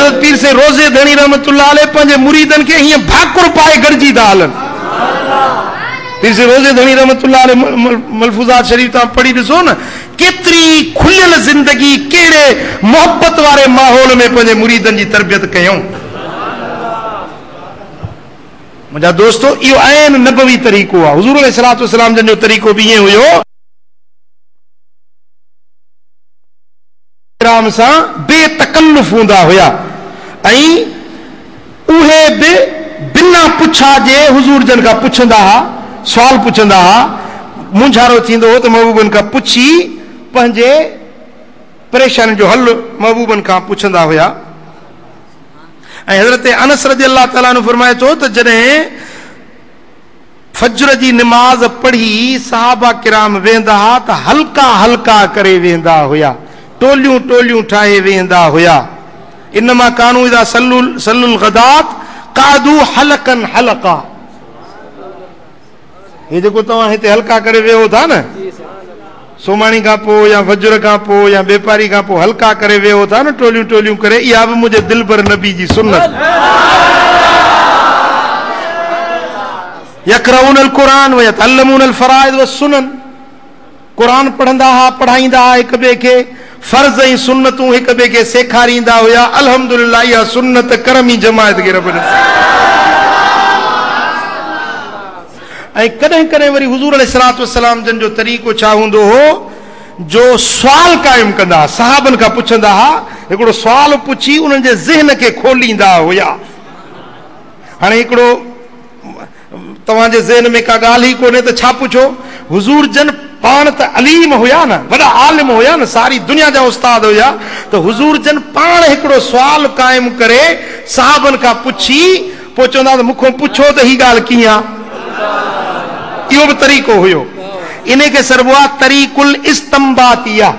हजरत पीर से रोज़े धणी रहमतुल्लाह अलैह पंहिंजे मुरीदन के हिय भाकुर पाए गड़जी दा हलन। पीर से रोज़े धणी रहमतुल्लाह अलैह मलफूजात शरीफ ता पढ़ी ॾिसो न, केतरी खुलियल जिंदगी केड़े मोहब्बत वारे माहौल में पंहिंजे मुरीदन जी तरबियत कयूं। मुंहिंजा दोस्तों, इहो आइन नबवी तरीक़ो आहे। हुज़ूर अलैहिस्सलातु वस्सलाम जन जो तरीक़ो बि ईअं हुयो, राम सां बेतकल्लुफ़ हूंदा हुया ऐं उहे बि बिना पुछा जे हुज़ूर जन खां पुछंदा हा, सवाल पुछंदा हा। मुंझारो थींदो हो त महबूबन खां पुछी पंहिंजे परेशानी जो हल महबूबन खां पुछंदा हुया। ऐं हज़रत अनस रज़ियल्लाहु तआला अन्हु फरमाए थो त जॾहिं फज्र जी नमाज़ पढ़ी सहाबा किराम वेंदा हा त हल्का हल्का करे वेंदा हुया, टोलियूं टोलियूं ठाहे वेंदा हुया। इनमा कानू इदा सल्लुल गदात कादू हलकन हलका। ये जेको तव्हां हिते हल्का करे वियो था न, सोमाणी खां पोइ या फज्र खां पोइ या बेपारी खां पोइ हल्का करे वियो था न, टोलियूं टोलियूं करे, इहा बि मुंहिंजे दिलबर नबी जी सुन्नत। यक़रऊनल क़ुरान व यतअल्लमूनल फ़राइद व सुनन। क़ुरान पढ़ंदा हा, पढ़ाईंदा हा हिक ॿिए खे, फर्ज़ ऐं सुन्नतूं हिक ॿिए खे सेखारींदा हुया। अल्हम्दुलिल्लाह, इहा सुन्नत करमी जमायत खे रब ॾिनो। ऐं कॾहिं कॾहिं वरी हुज़ूर अलैहिस्सलातु वस्सलाम जन जो तरीक़ो छा हूंदो हो, जो सवाल क़ाइम कंदा, सहाबन खां पुछंदा हा, हिकिड़ो सवाल पुछी उन्हनि जे ज़हन खे खोलींदा हुया। हाणे हिकिड़ो तव्हांजे ज़हन में का ॻाल्हि ई कोन्हे त छा पुछो। हुज़ूर जन पाण त अलीम हुया न, वॾा आलिम हुया न, सारी दुनिया जा उस्ताद हुया, त हुज़ूर जन पाण हिकिड़ो सवाल क़ाइम करे सहाबन खां पुछी पोइ चवंदा त मूंखां पुछो त ही ॻाल्हि कीअं आहे। इहो बि तरीक़ो हुयो। इन खे सरबो आहे तरीक़ुल इस्तंबातिया।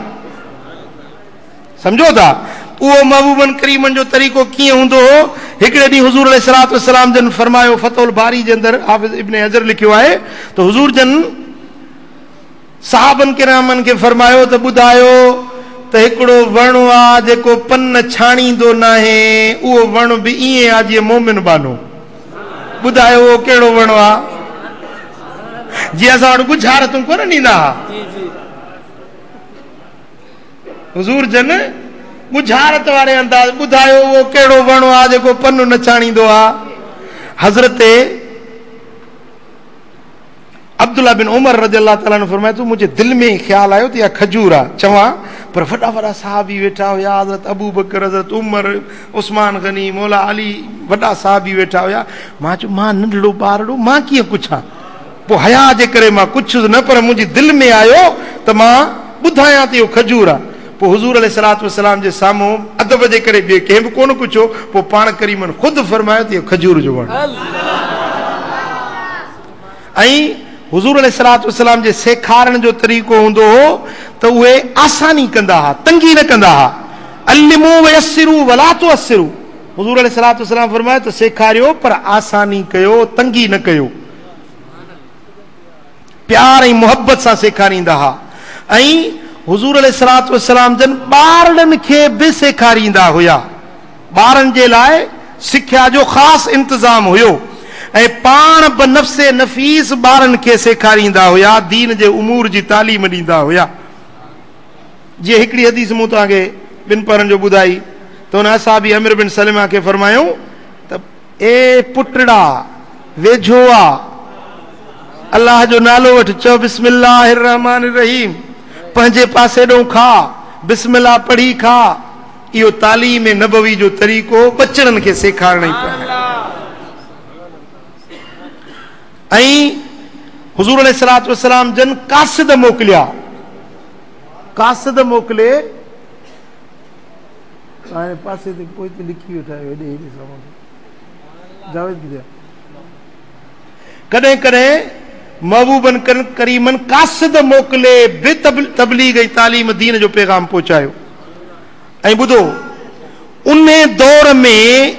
सम्झो था? उहो महबूबन करीमन जो तरीक़ो कीअं हूंदो हो। हिकिड़े ॾींहुं हुज़ूर अलैहिस्सलातु वस्सलाम जन फरमायो, फतहुल बारी जे अंदरि हाफ़िज़ इब्न हजर लिखियो आहे, त हुज़ूर जन सहाबन किरामन खे फरमायो त ॿुधायो त हिकिड़ो वण आहे जेको पन छाणींदो न आहे, उहो वण बि ईअं आहे जीअं मोमिन बानो। ॿुधायो उहो कहिड़ो वण आहे? जीअं असां वटि गुझारतूं कोन ॾींदा हा, हुज़ूर जन गुझारत वारे अंदाज़, ॿुधायो उहो कहिड़ो वण आहे जेको पन न छाणींदो आहे। हज़रत अब्दुल्ला बिन उमर रज़ियल्लाहु तआला अन्हु फरमाए थो, मुंहिंजे दिलि में ख़्यालु आयो त इहा खजूर आहे चवां, पर वॾा वॾा साहबी वेठा हुया, हज़रत अबू बकर, हज़रत उमर, उस्मान गनी, मौला अली, वॾा साहबी वेठा हुया। मां चयो मां नंढड़ो ॿारड़ो, मां कीअं पुछां? पोइ हया जे करे मां कुझु न, पर मुंहिंजी दिलि में आयो त मां ॿुधायां त इहो खजूर आहे। पोइ हुज़ूर अलैहिस्सलातु वस्सलाम जे साम्हूं अदब जे करे ॿिए कंहिं बि कोन पुछो, पोइ पाण करीमन ख़ुदि फरमायो त इहो खजूर जो वण। ऐं हुज़ूर अलैहिस्सलातु वस्सलाम जे सेखारण जो तरीक़ो हूंदो हो त उहे आसानी कंदा हा, तंगी न कंदा हा। अल्लिमू वयस्सिरू वला तुअस्सिरू। हुज़ूर अलैहिस्सलातु वस्सलाम फरमायो त सेखारियो पर आसानी कयो, तंगी न कयो। प्यार ऐं मुहब्बत सां सेखारींदा हा। ऐं हुज़ूर अलैहिस्सलातु वस्सलाम जन ॿारनि खे बि सेखारींदा हुया। ॿारनि जे लाइ सिख्या जो ख़ासि इंतज़ाम हुयो ऐं पाण बनफ़्से नफ़ीस ॿारनि खे सेखारींदा हुया, दीन जे उमूर जी तालीम ॾींदा हुया। जीअं हिकिड़ी हदीस मूं तव्हांखे ॿिनि परनि जो ॿुधाई त हुन असाबी अमिर बिन सलमा खे फरमायूं त ए पुटड़ा वेझो आ, अल्लाह जो नालो वठ, चओ बिस्मिल्लाहिर रहमानिर रहीम, पंहिंजे पासे ॾों खा, बिस्मिल्लाह पढ़ी खा। इहो तालीम नबवी जो तरीक़ो बचड़नि खे सेखारण ई पए। ऐं हुज़ूर अलैहिस्सलातु वस्सलाम जन कासिद मोकिलिया, कासिद मोकिले पासे ते पोइ ते लिखी वेठा हेॾे जावेद कॾहिं कॾहिं महबूबन करीमन कासिद मोकिले बि तबलीग ऐं तालीम दीन जो पैगाम पहुचायो। ऐं ॿुधो, उन दौर में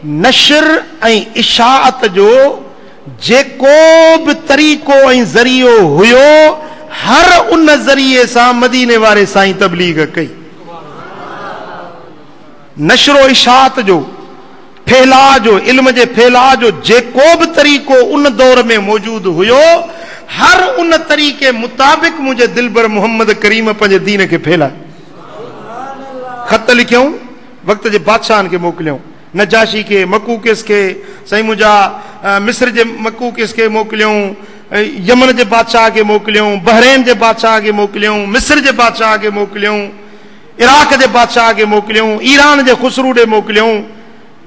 नशर ऐं इशाअत जो जेको बि तरीक़ो ऐं ज़रियो हुयो, हर उन ज़रिए सां मदीने वारे साईं तबलीग कई। नशरो इशात जो, फैला जो, इल्म जे फैला जो जेको भी तरीक़ो उन दौर में मौजूद हुयो, हर उन तरीक़े मुताबिक मुझे दिलबर मोहम्मद करीम पंहिंजे दीन के फैलाए। खत लिखियूं, वक्त जे बादशाहन के मोकिलियूं, नजाशी के, मकूकिस के, सही मुंहिंजा मिस्र जे मकूकिस के मोकिलियूं, यमन जे बादशाह के मोकिलियूं, बहरेन जे बादशाह के मोकिलियूं, मिस्र जे बादशाह के मोकिलियूं, इराक जे बादशाह के मोकिलियूं, ईरान जे खुसरू ॾे मोकिलियूं,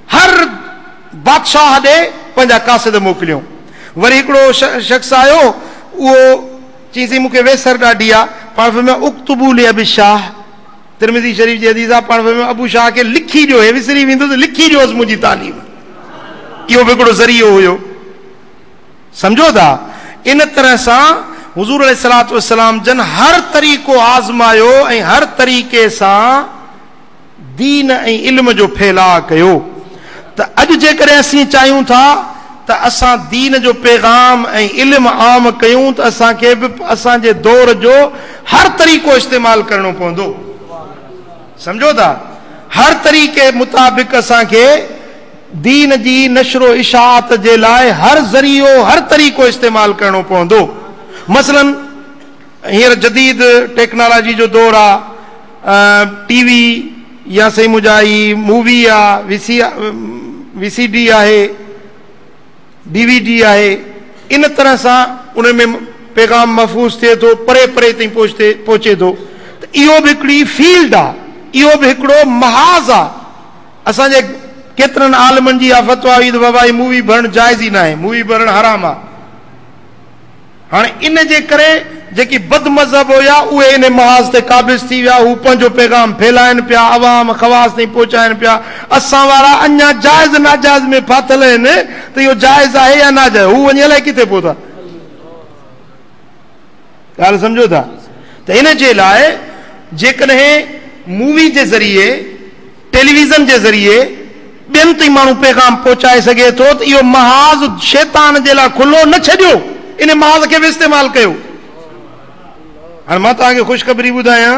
हर बादशाह ॾे पंहिंजा कासिद मोकिलियूं। वरी हिकिड़ो शख्स आयो, उहो चईंसी मूंखे वेसर ॾाढी आहे, पाण फरमायो उक्तबू li अबी शाह, तिरमिज़ी शरीफ़ जी हदीस आहे, पाण फरमायो अबू शाह खे लिखी ॾियो, हे विसरी वेंदो त लिखी ॾियोसि मुंहिंजी तालीम। इहो बि हिकिड़ो ज़रियो हुयो, सम्झो था। इन तरह सां हुज़ूर अलैहिस्सलातु वस्सलाम जन हर तरीक़ो आज़मायो ऐं हर तरीक़े सां दीन ऐं इल्म जो फैलाउ कयो। त अॼु जेकॾहिं असीं चाहियूं था त असां दीन जो पैगाम ऐं इल्म आम कयूं त असांखे बि असांजे दौर जो हर तरीक़ो इस्तेमालु करणो पवंदो, सम्झो था। हर तरीक़े मुताबिक़ असांखे दीन जी नशरो इशात जे लाइ हर ज़रियो, हर तरीक़ो इस्तेमालु करणो पवंदो। मसलन हींअर जदीद टेक्नोलॉजी जो दौर आहे, टीवी या सही मुंहिंजा ई मूवी आहे, VCD आहे, DVD आहे, इन तरह सां उन में पैगाम महफ़ूज़ थिए थो, परे परे ताईं पहुचे थो। त इहो बि हिकिड़ी फील्ड आहे, इहो बि हिकिड़ो महाज़ आहे। असांजे केतिरनि आलमनि जी फतवा हुई त बाबा ही मूवी भरणु जाइज़ ई न आहे, मूवी भरणु हराम आहे। हाणे इन जे करे जेकी बद मज़हब हुया उहे इन महाज़ ते क़ाबिज़ थी विया, हू पंहिंजो पैगाम फैलाइनि पिया, अवाम ख़वास ताईं पहुचाइनि पिया। असां वारा अञा जाइज़ नाजाइज़ में फाथल आहिनि त इहो जाइज़ आहे या नाजाइज़, हू वञी अलाए किथे पहुता। ॻाल्हि सम्झो था। त इन जे लाइ जेकॾहिं मूवी जे ज़रिए, टेलीविज़न जे ज़रिए ॿियनि ताईं माण्हू पैगाम पहुचाए सघे थो त इहो महाज़ शैतान जे लाइ खुलो न छॾियो, इन महाज़ खे बि इस्तेमालु कयो। हाणे मां तव्हांखे ख़ुशख़बरी ॿुधायां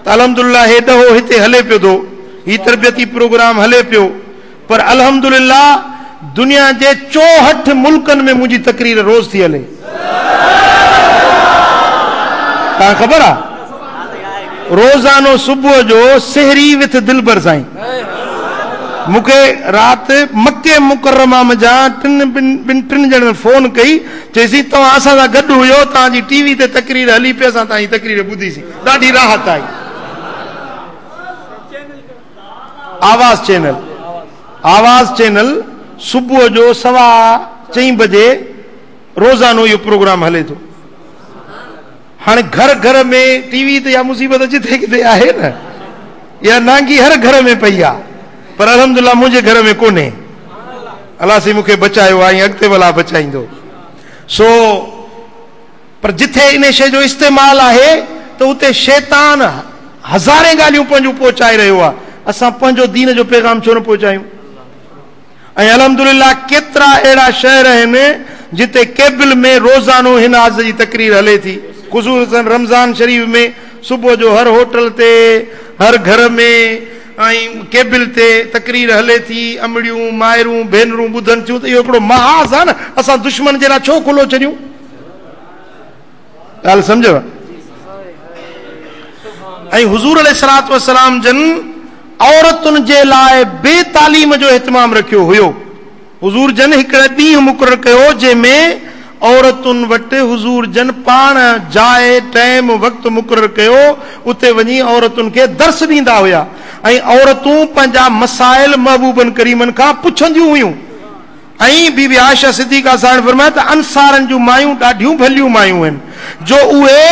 त अल्हम्दुलिल्लाह हेॾो हिते हले पियो थो, हीउ तरबियती प्रोग्राम हले पियो, पर अल्हम्दुलिल्लाह दुनिया जे 64 मुल्कनि में मुंहिंजी तकरीर रोज़ थी हले। तव्हांखे ख़बर आहे, रोज़ानो सुबुह जो सहरी विथ दिलबर साईं मूंखे राति मके मुकरमा में जा टिनि ॼणनि फोन कई, चईसीं तव्हां असां सां गॾु हुयो, तव्हांजी टीवी ते तकरीर हली पई, असां तव्हांजी तकरीर ॿुधीसीं, ॾाढी राहत आई। आवाज़ चैनल सुबुह जो 4:15 बजे रोज़ानो इहो प्रोग्राम हले थो। हाणे घर घर में टीवी ते या मुसीबत जिथे किथे आहे न, या नांगी हर घर में पई आहे, पर अल्हम्दुलिल्लाह मुंहिंजे घर में कोन्हे। अलाह से मूंखे बचायो आहे, अॻिते भला बचाईंदो। सो पर जिथे इन शइ जो इस्तेमालु आहे त उते शैतान हज़ारे ॻाल्हियूं पंहिंजूं पहुचाए रहियो आहे। असां पंहिंजो दीन जो पैगाम छो न पहुचायूं? ऐं अल्हम्दुलिल्लाह केतिरा अहिड़ा शहर आहिनि जिते केबल में रोज़ानो हिन आज़ जी तकरीर हले थी। ख़ुसूसन रमज़ान शरीफ़ में सुबुह जो हर होटल ते, हर घर में ऐं केबल ते तकरीर हले थी। अमड़ियूं मायरूं भेनरूं ॿुधनि थियूं त इहो हिकिड़ो महाज़ आहे न, असां दुश्मन जे लाइ छो खुलो छॾियूं? ॻाल्हि सम्झो। ऐं हुज़ूर अलैहिस्सलातु वस्सलाम जन औरतुनि जे लाइ बेतालीम जो एहतमाम रखियो हुयो। हुज़ूर जन हिकिड़े ॾींहुं मुक़ररु कयो जंहिंमें औरतुनि वटि हुज़ूर जन पाण जाइ टाइम वक़्तु मुक़ररु कयो, उते वञी औरतुनि खे दर्स ॾींदा हुया ऐं औरतूं पंहिंजा मसाइल महबूबनि करीमनि खां पुछंदियूं हुयूं। ऐं बीबी आयशा सिद्दीक़ा साहिब फरमाया त अंसारनि जूं मायूं ॾाढियूं भलियूं मायूं आहिनि, जो उहे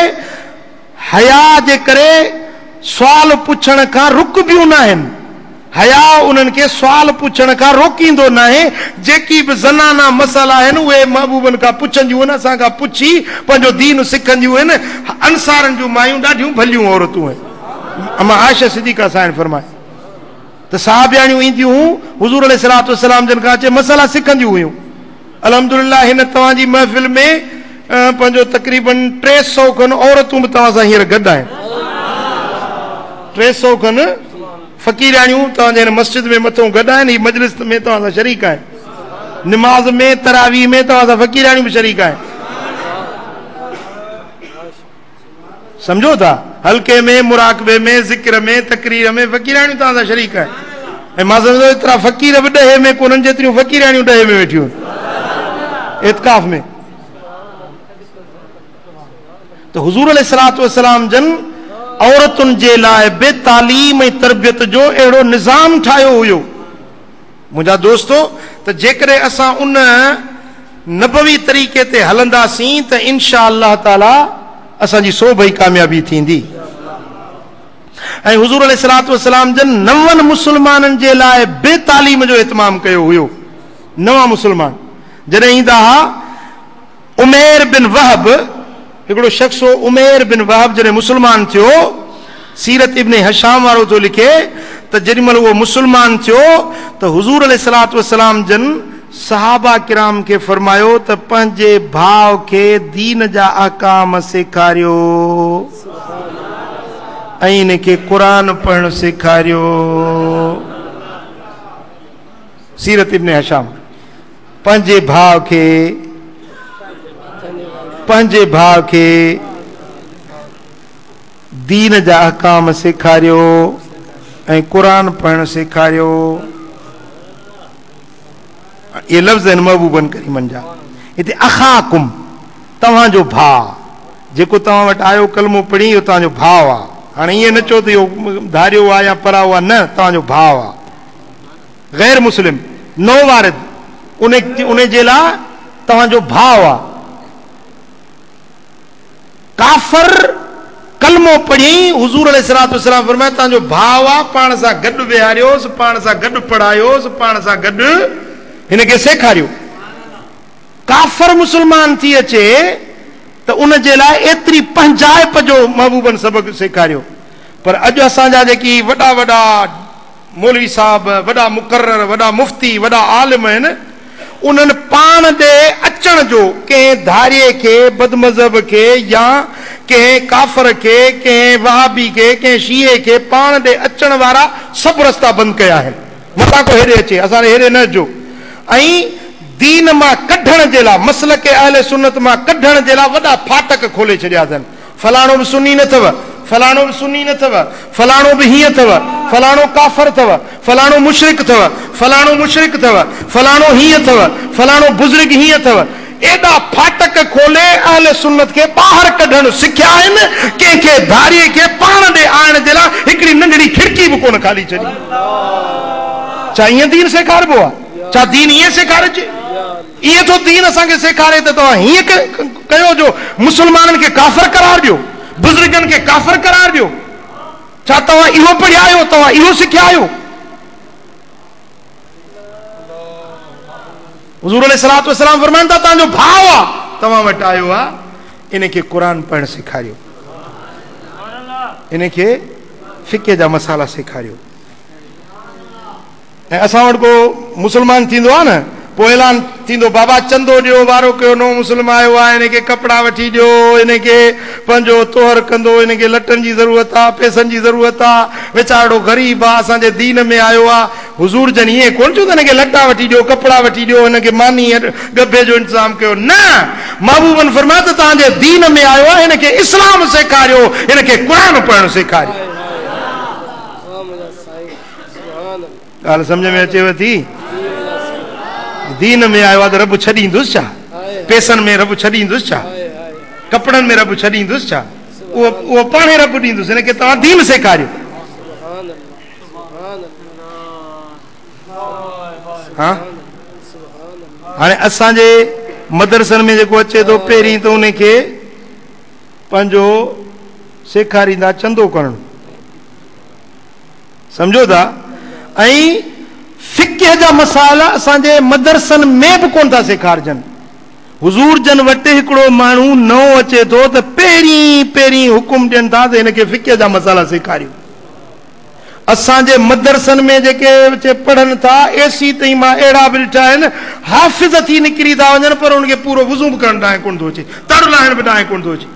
हया जे करे सुवाल पुछण खां रुकबियूं न आहिनि। हया उन्हनि खे सुवाल पुछण खां रोकींदो न आहे। जेकी बि ज़नाना मसइला आहिनि उहे महबूबनि खां पुछंदियूं आहिनि, असां खां पुछी पंहिंजो दीन सिखंदियूं आहिनि। अंसारनि जूं मायूं ॾाढियूं भलियूं औरतूं आहिनि। अमा आयशा सिद्दीक़ा साहिब फरमाए त साहबियाणियूं ईंदियूं हुयूं, हुज़ूर अलैहिस्सलातु वस्सलाम जन खां अचे मसइला सिखंदियूं हुयूं। अल्हम्दुलिल्लाह हिन तव्हांजी महफ़िल में पंहिंजो तक़रीबन 300 खनि औरतूं बि तव्हां सां हींअर गॾु आहिनि। 300 खनि फ़क़ीराणियूं तव्हांजे मस्जिद में मथों गॾु आहिनि, ही मजलिस में तव्हां सां शरीक आहिनि, निमाज़ में तरावी में तव्हां सां फ़क़ीराणियूं बि शरीक आहिनि। सम्झो था, हल्के में, मुराक़बे में, ज़िक्र में, तकरीर में फ़क़ीराणियूं तव्हां सां शरीक आहिनि। ऐं मां सम्झो एतिरा फ़क़ीर बि ॾहे में कोन्हनि जेतिरियूं फ़क़ीराणियूं ॾहे में वेठियूं आहिनि इत्काफ़ में। तो हुज़ूर अलैहिस्सलातु वस्सलाम जन औरतुनि जे लाइ बे तालीम ऐं तरबियत जो अहिड़ो निज़ाम ठाहियो हुयो। मुंहिंजा दोस्तो, त जेकॾहिं असां उन नबवी तरीक़े ते हलंदासीं त इंशा अल्लाह ताला असांजी सो भई कामयाबी थींदी। ऐं हुज़ूर अलैहिस्सलातु वस्सलाम जन नवनि मुस्लमाननि जे लाइ बे तालीम जो इतमाम कयो हुयो। नवा मुस्लमान जॾहिं ईंदा हुआ, उमैर बिन वहब, हिकिड़ो शख्स हो उमैर बिन वहब, जॾहिं मुस्लमान थियो, सीरत इब्न हिशाम वारो थो लिखे त जेॾीमहिल उहो मुस्लमान थियो त हुज़ूर अलैहिस्सलातु वस्सलाम जन सहाबा किराम खे फरमायो त पंहिंजे भाउ खे दीन जा अहकाम सेखारियो ऐं इनखे क़ुरान पढ़णु सेखारियो। सीरत इब्न हिशाम, पंहिंजे भाउ खे दीन जा अहकाम सेखारियो ऐं क़ुरान पढ़णु सेखारियो। ये लफ़्ज़ आहिनि महबूबन करीमन जा। हिते अखाकुम, तव्हांजो भाउ, जेको तव्हां वटि आयो कलमो पढ़ी, इहो तव्हांजो भाउ आहे। हाणे ईअं न चओ त इहो धारियो आहे या पराओ आहे, न, तव्हांजो भाउ आहे। गैर मुस्लिम, नो वारिद, उन जे लाइ तव्हांजो भाउ आहे। काफ़र कलमो पढ़ी, हुज़ूर अलैहिस्सलातु वस्सलाम फरमाया तव्हांजो भाउ आहे, पाण सां गॾु विहारियोसि, पाण सां गॾु पढ़ायोसि, पाण सां गॾु हिनखे सेखारियो। काफ़र मुस्लमान थी अचे त उन जे लाइ एतिरी पंहिंजाइप जो महबूबन सबक़ सेखारियो। पर अॼु असांजा जेकी वॾा वॾा मौलवी साहब, वॾा मुक़र्रर, वॾा मुफ़्ती, वॾा आलिम आहिनि, उन्हनि पाण ॾे अचण जो कंहिं धारिये खे, बदमज़हब खे, या कंहिं काफ़र खे, कंहिं वहाबी खे, कंहिं शीए खे पाण ॾे अचण वारा सभु रस्ता बंदि कया आहिनि। मथां को हेॾे अचे, असां हेॾे न अचो। ऐं दीन मां कढण जे लाइ, मसलक अहले सुन्नत मां कढण जे लाइ वॾा फाटक खोले छॾिया अथनि। फलाणो बि सुन्नी न अथव, फलाणो बि सुन्नी न अथव, फलाणो बि हीअं अथव, फलाणो काफ़र अथव, फलाणो मुशरिक अथव, फलाणो मुशरिक अथव, फलाणो हीअं अथव, फलाणो बुज़ुर्ग हीअं अथव। एॾा फाटक खोले अहले सुन्नत खे ॿाहिरि कढण सिखिया आहिनि। कंहिंखे धारीअ खे पाण ॾे आणण जे लाइ हिकिड़ी नंढड़ी खिड़की बि कोन खाली छॾी। छा ईअं दीन सेखारिबो आहे? छा दीन ईअं सेखारिजे? ईअं थो दीन असांखे सेखारे त तव्हां हीअं कयो जो मुस्लमाननि खे काफ़र करार ॾियो, बुज़ुर्गनि खे काफ़र करार ॾियो। छा तव्हां इहो पढ़िया आहियो? तव्हां इहो सिखिया आहियो? हुज़ूर अलैहिस्सलातु वस्सलाम फरमाइनि था तव्हांजो भाउ आहे, तव्हां वटि आयो आहे, इनखे क़ुरान पढ़णु सेखारियो, इनखे फ़िक़्ह जा मसाला सेखारियो। ऐं असां वटि को मुस्लमान थींदो आहे न, पोइ ऐलान थींदो, बाबा चंदो ॾियो, वारो कयो, नओं मुस्लिम आयो आहे, हिनखे कपिड़ा वठी ॾियो, हिनखे पंहिंजो तोहर कंदो, हिनखे लटनि जी ज़रूरत आहे, पैसनि जी ज़रूरत आहे, वीचारो ग़रीब आहे, असांजे दीन में आयो आहे। हुज़ूर जन ईअं कोन चयो त हिनखे लटा वठी ॾियो, कपिड़ा वठी ॾियो, हिनखे मानी गभे जो इंतज़ाम कयो। न, महबूबन फरमाया त तव्हांजे दीन में आयो आहे, हिनखे इस्लाम सेखारियो, हिनखे क़ुरान पढ़णु सेखारियो। ॻाल्हि सम्झ में अचेव थी? दीन में आयो आहे त रब छॾींदुसि छा? पैसनि में रब छॾींदुसि छा? कपिड़नि में रब छॾींदुसि छा? उहो पाणे रब ॾींदुसि। हिनखे तव्हां दीन सेखारियो। हा, हाणे असांजे मदरसनि में जेको अचे थो, पहिरीं त उनखे पंहिंजो सेखारींदा चंदो करणु, सम्झो था। ऐं फ़िक़्ह जा मसाला असांजे मदरसनि में बि कोन था सेखारजनि। हुज़ूर जन वटि हिकिड़ो माण्हू नओं अचे थो त पहिरीं हुकुम ॾियनि था त हिनखे फ़िक़्ह जा मसाला सेखारियो। असांजे मदरसनि में जेके पढ़नि था, एसी ताईं मां अहिड़ा बि ॾिठा आहिनि, हाफ़िज़ थी निकिरी था वञनि, पर उनखे पूरो वुज़ू बि करणु ॾांहुं कोन थो अचे, तर लाहिण बि ॾांहुं कोन थो अचे।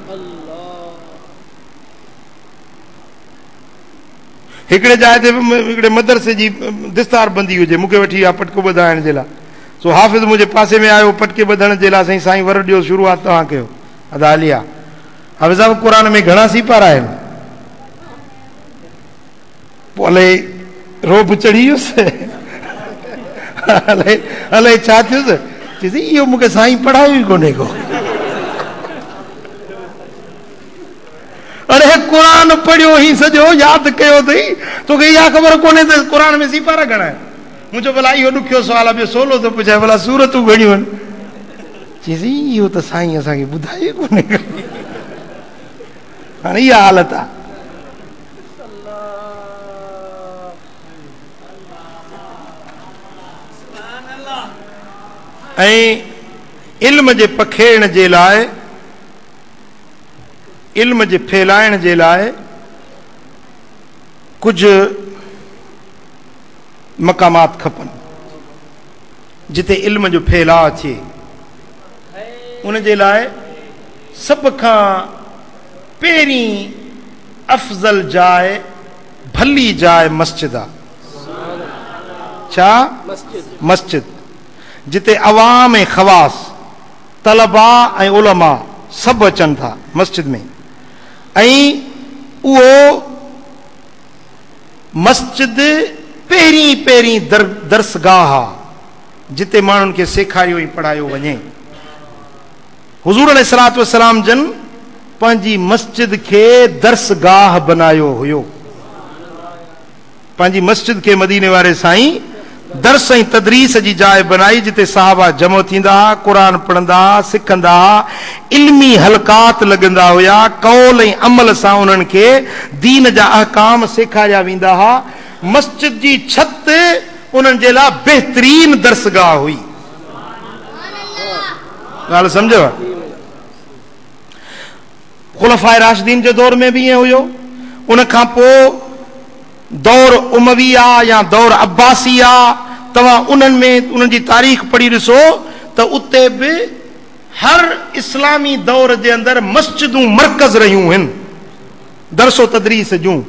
हिकिड़े जाइ ते हिकिड़े मदरसे जी दिस्तार बंदी हुजे, मूंखे वठी विया पटको ॿधाइण जे लाइ। सो हाफ़िज़ मुंहिंजे पासे में आयो पटके ॿधण जे लाइ, साईं साईं वर ॾियो, शुरूआत तव्हां कयो। अदा हलिया। हाफ़िज़ साहिब क़ुर में घणा सीपारा आहिनि? पोइ अलाए रोब चढ़ी वियुसि, अलाए छा थियुसि, चईसि इहो मूंखे साईं पढ़ायो ई कोन्हे को। अरे क़ुर पढ़ियो ही सॼो यादि कयो अथई, तोखे इहा ख़बर कोन्हे त क़ुर में सीपारा घणा आहिनि? मुंहिंजो भला इहो ॾुखियो सुवाल आहे, ॿियो सवलो थो पुछाए, भला सूरतूं घणियूं आहिनि? चईसि इहो त साईं असांखे ॿुधायो कोन्हे। हाणे इहा हालत आहे। ऐं इल्म जे पखेड़ जे लाइ, इल्म जे फैलाइण जे लाइ कुझु मक़ामात खपनि जिते इल्म जो फैलाव थिए। उन जे लाइ सभ खां पहिरीं अफ़ज़ल जाइ, भली जाइ मस्जिद आहे। छा? मस्जिद, जिते अवाम ऐं ख़वास, तलबा ऐं उलमा सभु अचनि था मस्जिद में। ऐं उहो मस्जिद पहिरीं पहिरीं दर्सगाह आहे जिते माण्हुनि खे सेखारियो ऐं पढ़ायो वञे। हुज़ूर अलैहिस्सलातु वस्सलाम जन पंहिंजी मस्जिद खे दर्सगाह बनायो हुयो। पंहिंजी मस्जिद खे मदीने वारे साईं दर्स ऐं तदरीस जी जाइ बनाई, जिते साहबा जमो थींदा हुआ, क़ुर पढ़ंदा, सिखंदा, इल्मी हलकात लॻंदा हुया, कौल ऐं अमल सां उन्हनि खे दीन जा अहकाम सेखारिया वेंदा हुआ। मस्जिद जी छत उन्हनि जे लाइ बहितरीन दर्सगाह हुई। ॻाल्हि सम्झो? खुलफाए राशिदीन जे दौर में बि ईअं हुयो। उन खां पोइ दौर उमविया या दौर अब्बासिया, तव्हां उन्हनि में उन्हनि जी तारीख़ पढ़ी ॾिसो त उते बि हर इस्लामी दौर जे अंदरि मस्जिदूं मरकज़ रहियूं आहिनि दरसो तदरीस जूं।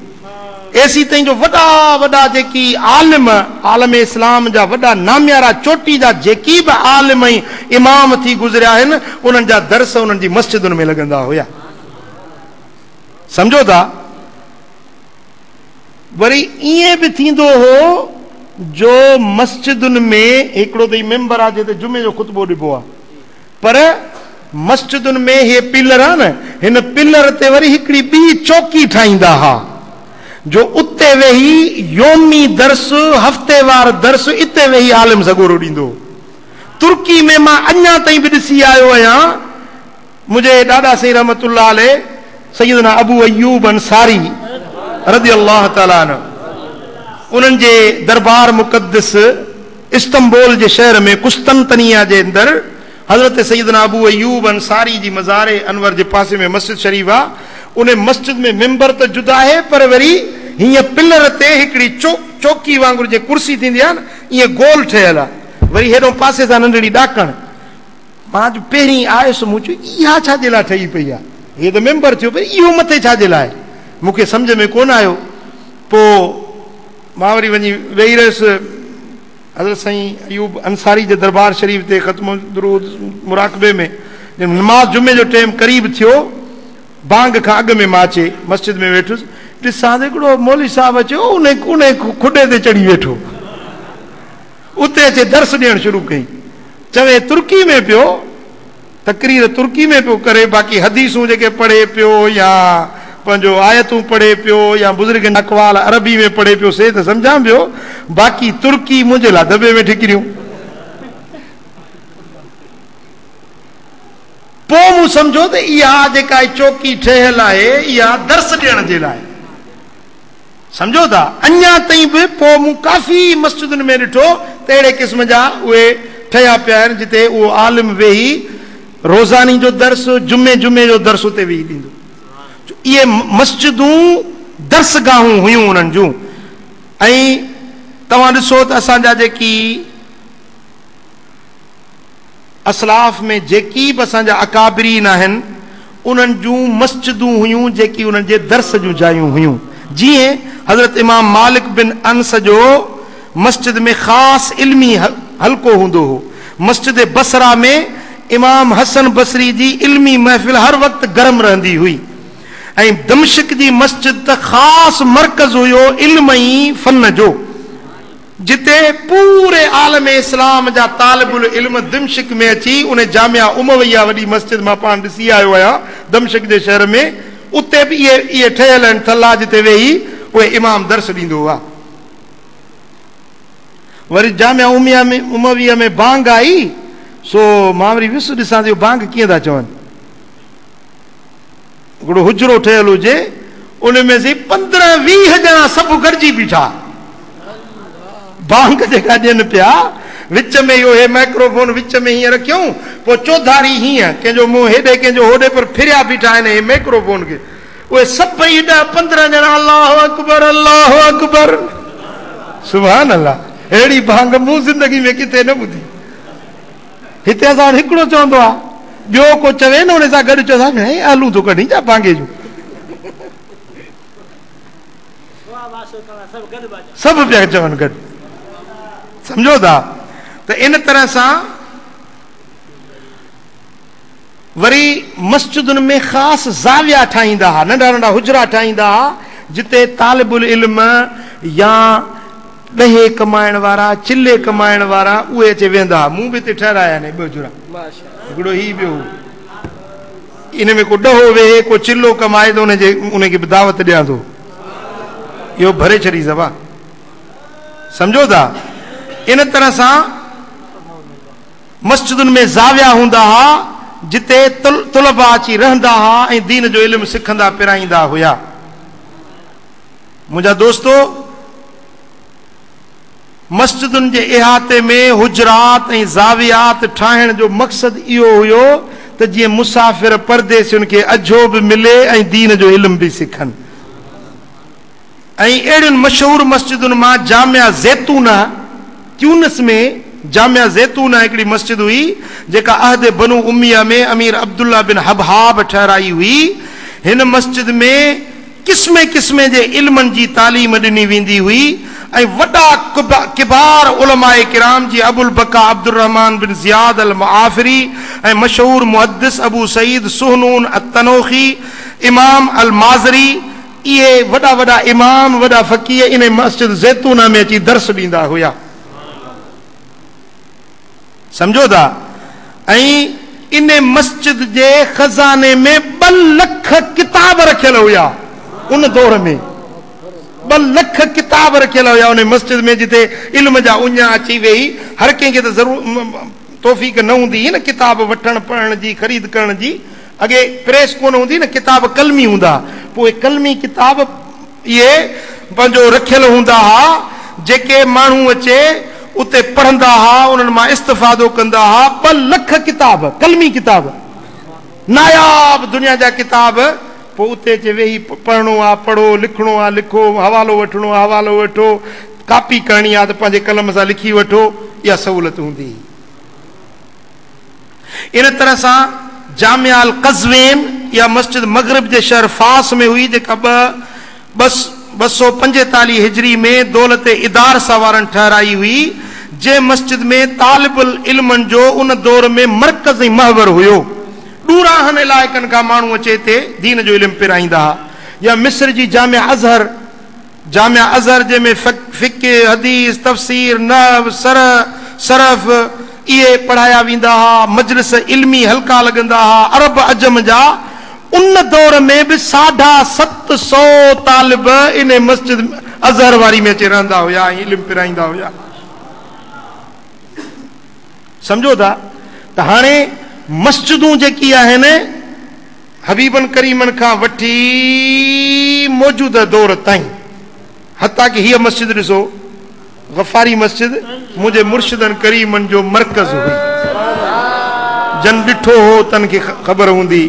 एसी ताईं जो वॾा वॾा जेकी आलम इस्लाम जा वॾा नामियारा चोटी जा जेकी बि आलिम ऐं इमाम थी गुज़रिया आहिनि, उन्हनि जा दर्स उन्हनि जी मस्जिदुनि में लॻंदा हुया। सम्झो था? वरी ईअं बि थींदो हो जो मस्जिदुनि में हिकिड़ो त मेंबर आहे जिते जुमे जो ख़ुतबो ॾिबो आहे, पर मस्जिदुनि में हे पिलर आहे न, हिन पिलर ते वरी हिकिड़ी ॿी चौकी ठाहींदा हुआ जो उते वेही योमी दर्स, हफ़्तेवार दर्स इते वेही आलिम सॻोरो ॾींदो। तुर्की में मां अञा ताईं बि ॾिसी आयो आहियां। मुंहिंजे ॾाॾा साईं रहमतुल्लाह अलैह सैयदना अबू अयूब अंसारी रज़ी अल्लाह ताला अन्हु, उन्हनि जे दरबार मुक़द्दस इस्तांबुल जे शहर में कुस्तंतनिया जे अंदरि हज़रत सैयदना अबू अयूब अंसारी जी मज़ार अनवर जे पासे में मस्जिद शरीफ आहे। उन मस्जिद में मिंबर त जुदा आहे, पर वरी हीअं पिलर ते हिकिड़ी चौकी वांगुरु जे कुर्सी थींदी आहे न, ईअं गोल ठहियल आहे। वरी हेॾो पासे सां नंढड़ी ॾाकण। मां अॼु पहिरीं आयुसि, मूं चयो इहा छाजे लाइ ठही पई आहे? हीअ त मिंबर थियो, पर इहो मथे छाजे लाइ? मूंखे सम्झ में कोन आयो। पोइ मां वरी वञी वेही रहियुसि हज़रत साईं अयूब अंसारी जे दरबार शरीफ़ ते ख़त्म दुरूद मुराक़बे में। नमाज़ जुमे जो टाइम क़रीब थियो, बांग खां अॻु में मां अचे मस्जिद में वेठुसि, ॾिसां त हिकिड़ो मौलवी साहब अचो उन खुॾे ते चढ़ी वेठो, उते अचे दर्स ॾियणु शुरू कई। चवे तुर्की में पियो, तकरीर तुर्की में पियो करे, बाक़ी हदीसूं जेके पढ़े पियो या पंहिंजो आयतूं पढ़े पियो या बुज़ुर्ग अक़वाल अरबी में पढ़े पियो, से त सम्झां पियो, बाक़ी तुर्की मुंहिंजे लाइ दॿे में ठिकरियूं। पोइ मूं सम्झो त इहा जेका चौकी ठहियल आहे इहा दर्स ॾियण जे लाइ। सम्झो था? अञा ताईं बि पोइ मूं काफ़ी मस्जिदुनि में ॾिठो त अहिड़े क़िस्म जा उहे ठहिया पिया आहिनि जिते उहो आलिम वेही रोज़ानी जो दर्स, जुमे जो दर्स उते वेही ॾींदो। इहे मस्जिदूं दर्सगाहूं हुयूं उन्हनि जूं। ऐं तव्हां ॾिसो त असांजा जेकी असलाफ में जेकी बि असांजा अकाबरीन आहिनि, उन्हनि जूं मस्जिदूं हुयूं जेकी उन्हनि जे दर्स जूं जायूं हुयूं। जीअं हज़रत इमाम मालिक बिन अनस जो मस्जिद में ख़ास इल्मी हल्को हूंदो हो, मस्जिद बसरा में इमाम हसन बसरी जी इल्मी महफ़िल हर वक़्तु गरम रहंदी हुई, ऐं दमश्क जी मस्जिद त ख़ास मरकज़ हुयो इल्म ऐं फन जो, जिते पूरे आलम इस्लाम जा तालिबुल इल्म दमश्क में अची उन जामिया उमविया वॾी मस्जिद मां पाण ॾिसी आयो आहियां दमश्क जे शहर में, उते बि इहे ठहियल आहिनि थल्ला जिते वेही उहे इमाम दर्स ॾींदो हुआ। वरी जामिया उमविया में बांग आई, सो मां वरी विस ॾिसां थी बांग कीअं था चवनि, हिकिड़ो हुजरो ठहियल हुजे उन में से 15-20 ॼणा सभु गॾिजी बीठा बांग जेका ॾियनि पिया, विच में इहो हे माइक्रोफोन विच में हीअं रखियूं, पोइ चौधारी हीअं कंहिंजो मुंहुं हेॾे कंहिंजो होॾे पर फिरिया बीठा आहिनि हे माइक्रोफोन खे, उहे सभई 10-15 ॼणा अल्लाहु अकबर सुभान अल्लाह, अहिड़ी बांग मूं ज़िंदगी में किथे न ॿुधी। हिते असां हिकिड़ो चवंदो आहे, ॿियो को चवे न उन सां गॾु चवंदा हे आलू थो कढी छा बांगे जूं, सभु पिया चवनि गॾु, समझो था। त इन तरह सां वरी मस्जिदुनि में ख़ासि ज़ाविया ठाहींदा हुआ, नंढा नंढा हुजरा ठाहींदा हुआ, जिते तालिबुल इल्म या ॾहे कमाइण वारा चिल्ले कमाइण वारा उहे अची वेंदा। मूं बि हिते ठहिराया आहिनि ॿ हुजरा, हिकिड़ो ही ॿियो, इन में को ॾहो वेहे को चिल्लो कमाए थो उनखे बि दावत ॾियां थो, इहो भरे छॾी सभा, समझो था। इन तरह सां मस्जिदुनि में ज़ाविया हूंदा हुआ, जिते तुलबा अची रहंदा हुआ ऐं दीन जो इल्मु सिखंदा पिराईंदा हुया। मुंहिंजा दोस्तो, मस्जिदुनि जे इहाते में हुजरात ऐं ज़ावियात ठाहिण जो मक़सदु इहो हुयो त जीअं मुसाफ़िर परदेसियुनि खे अझो बि मिले ऐं दीन जो इल्मु बि सिखनि। ऐं अहिड़ियुनि मशहूर मस्जिदुनि मां जामिया ज़ैतूना ट्यूनिस में, जामिया ज़ैतूना हिकिड़ी मस्जिद हुई जेका अहद बनु उमिया में अमीर अब्दुल्ला बिन हबहाब ठहिराई हुई। हिन मस्जिद में किस्मे किस्मे जे इल्मनि जी तालीम ॾिनी वेंदी हुई ऐं वॾा किबार उलमाए किराम जी अबुल बका अब्दुर रहमान बिन ज़ियाद अल मुआफिरी ऐं मशहूर मुहद्दिस अबू सईद सुहनून अत-तनोखी, इमाम अल माज़री, इहे वॾा वॾा इमाम वॾा फ़क़ीह इन मस्जिद ज़ैतूना में अची दर्स ॾींदा हुया, समझो था। ऐं इन मस्जिद जे खज़ाने में 2 लख किताब रखियल हुया, उन दौर में 2 लख किताब रखियल हुया उन मस्जिद में, जिते इल्म जा उञा अची वेही। हर कंहिंखे त ज़रूर तौफ़ीक़ न हूंदी न किताब वठण पढ़ण जी ख़रीद करण जी, अॻे प्रेस कोन हूंदी न, किताब कलमी हूंदा, पोइ कलमी किताब इहे पंहिंजो रखियल हूंदा हुआ, जेके माण्हू अचे उते पढ़ंदा हुआ, उन्हनि मां इस्तिफ़ादो कंदा हुआ। 2 लख किताब कलमी किताब, नायाब दुनिया जा किताब, पोइ उते अचे वेही पढ़णो आहे पढ़ो, लिखणो आहे लिखो, हवालो वठणो आहे हवालो वठो, कापी करणी आहे त पंहिंजे कलम सां लिखी वठो, इहा सहूलियत हूंदी। इन तरह सां जामिया अल क़ज़वीन या मस्जिद मगरिब जे शहर फास में हुई, जेका 245 हिजरी में दौलत इदारसा वारनि ठहिराई हुई, जे मस्जिद में तालिबुल इल्मनि जो उन दौर में मरकज़ ऐं महवर हुयो। ॾूराहनि इलाइक़नि खां माण्हू अचे हिते दीन जो इल्मु पिराईंदा हुआ। या मिस्र जी जामिया अज़हर जंहिंमें फ़िक़्ह, हदीस, तफ़सीर, नहव, सरफ़ इहे पढ़ाया वेंदा हुआ, मजलिस इल्मी हल्का लॻंदा हुआ अरब अजम जा। उन दौर में बि 750 तालिब इन मस्जिद अज़हर वारी में अची रहंदा हुया ऐं इल्मु पिराईंदा हुया, समझो था। त हाणे मस्जिदूं जेकी आहिनि हबीबन करीमन खां वठी मौजूदा दौर ताईं, हता कि हीअ मस्जिद ॾिसो गफ़ारी मस्जिद मुंहिंजे मुर्शिदन करीमन जो मरकज़ हुई। जन ॾिठो हो तन खे ख़बर हूंदी,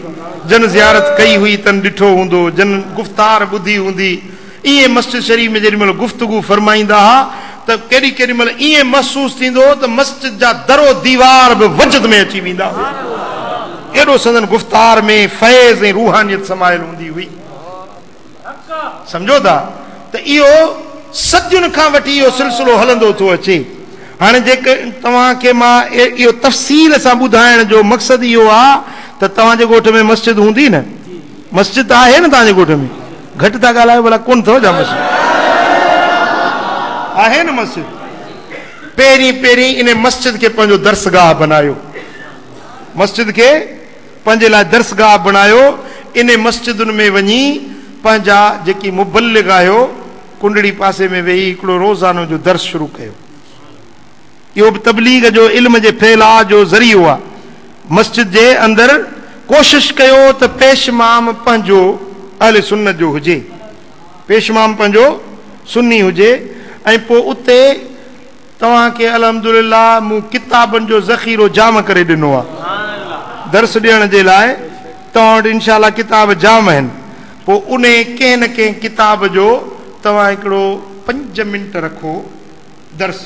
जन ज़ियारत कई हुई तन ॾिठो हूंदो, जन गुफ़्तार ॿुधी हूंदी। ईअं मस्जिद शरीफ़ में जेॾी महिल गुफ़्तगू फरमाईंदा हुआ त केॾी केॾी महिल ईअं महसूस थींदो त मस्जिद जा दरो दीवार बि वजद में अची वेंदा हुआ, एॾो संदन गुफ़्तार में फैज़ ऐं रूहानियत समायल हूंदी हुई। सम्झो था त इहो सदियुनि खां वठी इहो सिलसिलो हलंदो थो अचे। हाणे जेके तव्हांखे मां इहो तफ़सील सां ॿुधाइण जो मक़सदु इहो आहे त तव्हांजे ॻोठ में मस्जिद हूंदी न, मस्जिद त आहे न तव्हांजे ॻोठ में, घटि था ॻाल्हायो भला कोन अथव छा मस्जिद? आहे न मस्जिद। पहिरीं इन मस्जिद खे पंहिंजो दर्सगाह बनायो, मस्जिद खे पंहिंजे लाइ दर्सगाह बनायो। इन मस्जिदुनि में वञी पंहिंजा जेकी मुबल्लिग आहियो कुंडड़ी पासे में वेही हिकिड़ो रोज़ानो जो दर्स शुरू कयो। इहो बि तबलीग जो इल्म जे फैलाव जो ज़रियो आहे। मस्जिद जे अंदरि कोशिशि कयो त पेशमाम पंहिंजो अहले सुन्नत जो हुजे, पेशमाम पंहिंजो सुन्नी हुजे। ऐं पोइ उते तव्हांखे अल्हम्दुलिल्लाह मूं किताबनि जो ज़ख़ीरो जाम करे ॾिनो आहे दर्स ॾियण जे लाइ। तव्हां वटि इंशाअल्लाह किताब जाम आहिनि। पोइ उन कंहिं न कंहिं किताब जो तव्हां हिकिड़ो 5 मिंट रखो दर्स,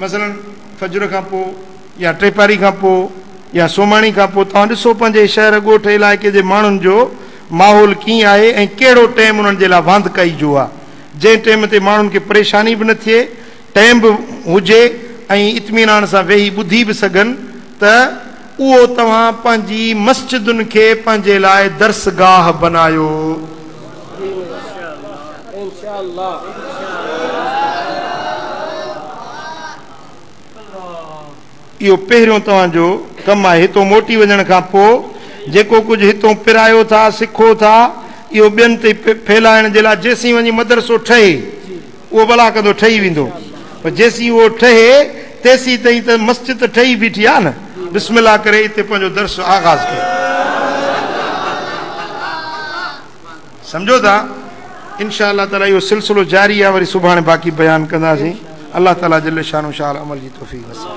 मसलन फजर खां पोइ या टेपारी खां पोइ या सोमाणी खां पोइ। तव्हां ॾिसो पंहिंजे शहर ॻोठ इलाइक़े जे माण्हुनि जो माहौल कीअं आहे ऐं कहिड़ो टाइम उन्हनि जे लाइ वांध कई जो आहे, जंहिं टाइम ते माण्हुनि खे परेशानी बि न थिए, टाइम बि हुजे ऐं इत्मीनान सां वेही ॿुधी बि सघनि, त उहो तव्हां पंहिंजी मस्जिदुनि खे पंहिंजे लाइ दर्सगाह बनायो। इहो पहिरियों तव्हांजो कमु आहे। हितो मोटी वञण खां पोइ जेको कुझु हितो पिरायो था सिखो था इहो ॿियनि ते फैलाइण जे लाइ जेसीं वञी मदरसो ठहे उहो भला कंदो ठही वेंदो, पर जेसीं उहो ठहे तेसीं ताईं त मस्जिद त ठही बीठी आहे न। बिस्मिल्लाह करे हिते पंहिंजो दर्स आगाज़ कयो, सम्झो था। इंशा अल्लाह ताला इहो सिलसिलो जारी आहे, वरी सुभाणे बाक़ी बयानु कंदासीं। अल्लाह ताला जल्ल शानो शाह अमल जी तौफ़ीक़ नसीब।